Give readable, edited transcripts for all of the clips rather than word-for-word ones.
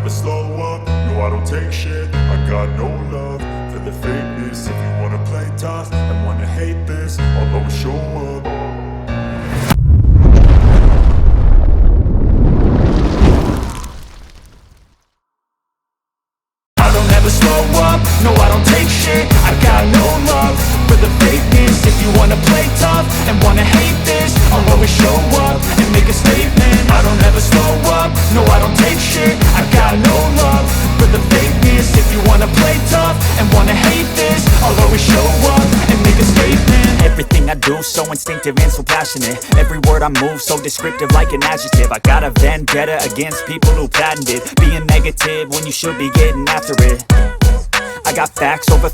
never slow up, no I don't take shit. I got no love for the fakeness. If you wanna play tough and wanna hate this, I'll always show up. I don't ever slow up, no I don't take shit. I got no love for the fakeness. If you wanna play tough and wanna hate this, I'll always show up and make a statement. I don't ever slow up, no I don't take shit. I got no love for the fakeness. If you wanna play tough and wanna hate this, I'll always show up and make a statement. Everything I do so instinctive and so passionate. Every word I move so descriptive like an adjective. I got a vendetta against people who patented being negative when you should be getting after it. I got facts over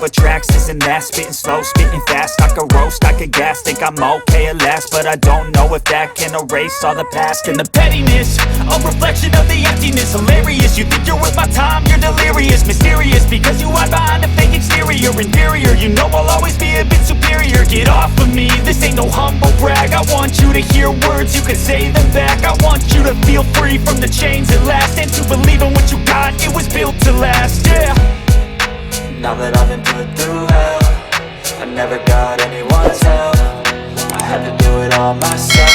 tracks, isn't that? Spitting slow, spitting fast, I could roast, I could gas. Think I'm okay at last, but I don't know if that can erase all the past. And the pettiness, a reflection of the emptiness. Hilarious, you think you're worth my time, you're delirious. Mysterious, because you hide behind a fake exterior. Inferior, you know I'll always be a bit superior. Get off of me, this ain't no humble brag. I want you to hear words, you can say them back. I want you to feel free from the chains at last, and to believe in what you got, it was built to last, yeah. Now that I've been put through hell, I never got anyone's help. I had to do it all myself.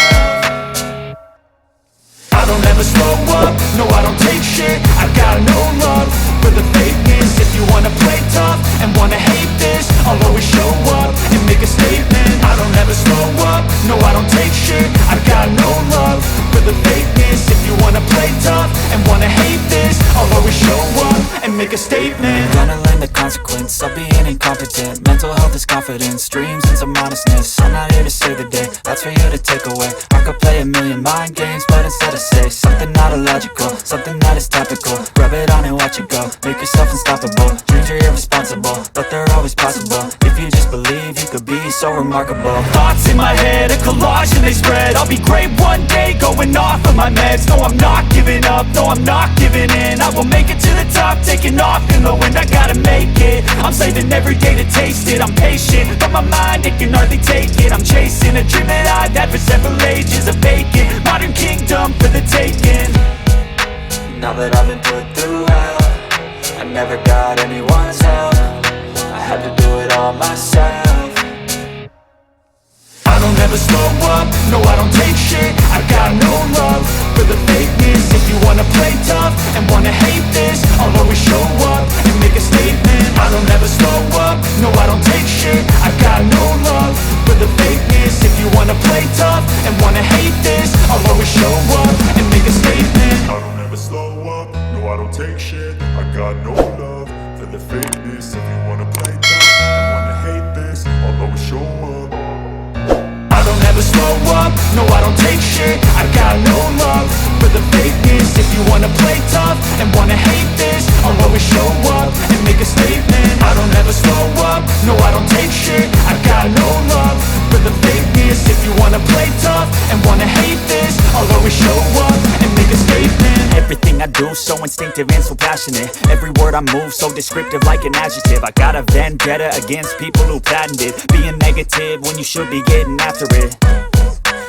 I don't ever slow up, no I don't take shit. I got no love for the fakeness. If you wanna play tough and wanna hate this, I'll always show up and make a statement. I don't ever slow up, no I don't take shit. I got no love for the fakeness. If you wanna play tough and wanna hate this, I'll always show up and make a statement. Gonna learn the consequence of being incompetent. Mental health is confidence, dreams and some modestness. I'm not here to save the day, that's for you to take away. I could play a million mind games, but instead I say something not illogical, something that is topical. Rub it on and watch it go, make yourself unstoppable. Dreams are irresponsible, but they're always possible. If you just believe, you could be so remarkable. Thoughts in my head, a collage and they spread. I'll be great one day, going off of my meds. No, I'm not giving up, no, I'm not giving in. I will make it to the top, taking off in the wind. I gotta make it, I'm saving every day to taste it. I'm patient, but my mind, it can hardly take it. I'm chasing a dream that I've had for several ages. A vacant, modern kingdom for the taking. Now that I've been put through hell, I never got anyone's help. I had to do it all myself. I don't ever slow up, no I don't take shit. I got no love for the fakeness. If you wanna play tough and wanna hate this, I'll always show up and make a statement. I don't ever slow up, no I don't take shit. I got no love for the fakeness. If you wanna play tough and wanna hate this, I'll always show up and make a statement. I don't ever slow up, no I don't take shit. I got no love for the fakeness. If you wanna play tough and wanna hate this, I'll always show up. I don't ever slow up, no I don't take shit. I got no love for the fakeness. If you wanna play tough and wanna hate this, I'll always show up and make a statement. I don't ever slow up, no I don't take shit. I got no love for the fakeness. If you wanna play tough and wanna hate this, I'll always show up and make a statement. Everything I do so instinctive and so passionate. Every word I move so descriptive like an adjective. I got a vendetta against people who patented being negative when you should be getting after it.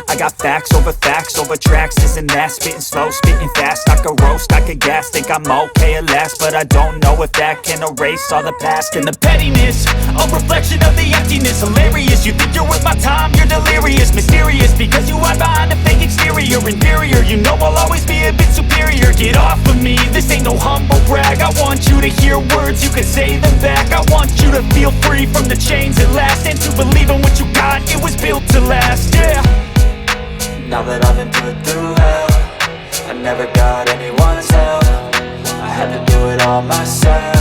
I got facts over tracks, isn't that? Spitting slow, spitting fast, I could roast, I could gas. Think I'm okay at last, but I don't know if that can erase all the past. And the pettiness, a reflection of the emptiness. Hilarious, you think you're worth my time, you're delirious. Mysterious, because you hide behind a fake exterior. Inferior, you know I'll always be a bit superior. Get off of me, this ain't no humble brag. I want you to hear words, you can say them back. I want you to feel free from the chains at last, and to believe in what you got, it was built to last, yeah. Now that I've been put through hell, I never got anyone's help. I had to do it all myself.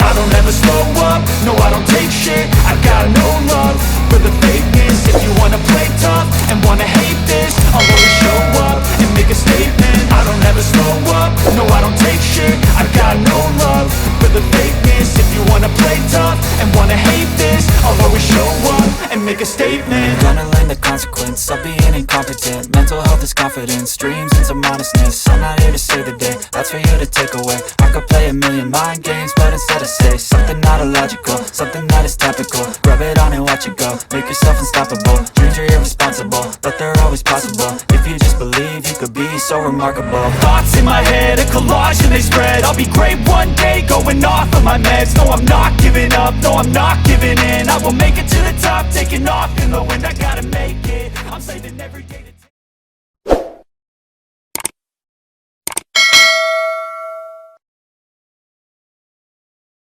I don't ever slow up, no I don't take shit. I got no love for the fakeness. If you wanna play tough and wanna hate this, I'll always show up and make a statement. I don't ever slow up, no I don't take shit. I got no love for the fakeness. If you wanna play tough and wanna hate this, I'll always show up and and make a statement. Gonna learn the consequence of being incompetent. Mental health is confidence, dreams into modestness. I'm not here to save the day, that's for you to take away. I could play a million mind games, but instead I say something not illogical, something that is topical. Rub it on and watch it go, make yourself unstoppable. Dreams are irresponsible, but they're always possible. If you just believe, you could be so remarkable. Thoughts in my head, a collage and they spread. I'll be great one day, going off of my meds. No, I'm not giving up, no, I'm not giving in. I will make it to the top, taking off in the wind. I gotta make it, I'm saving every day.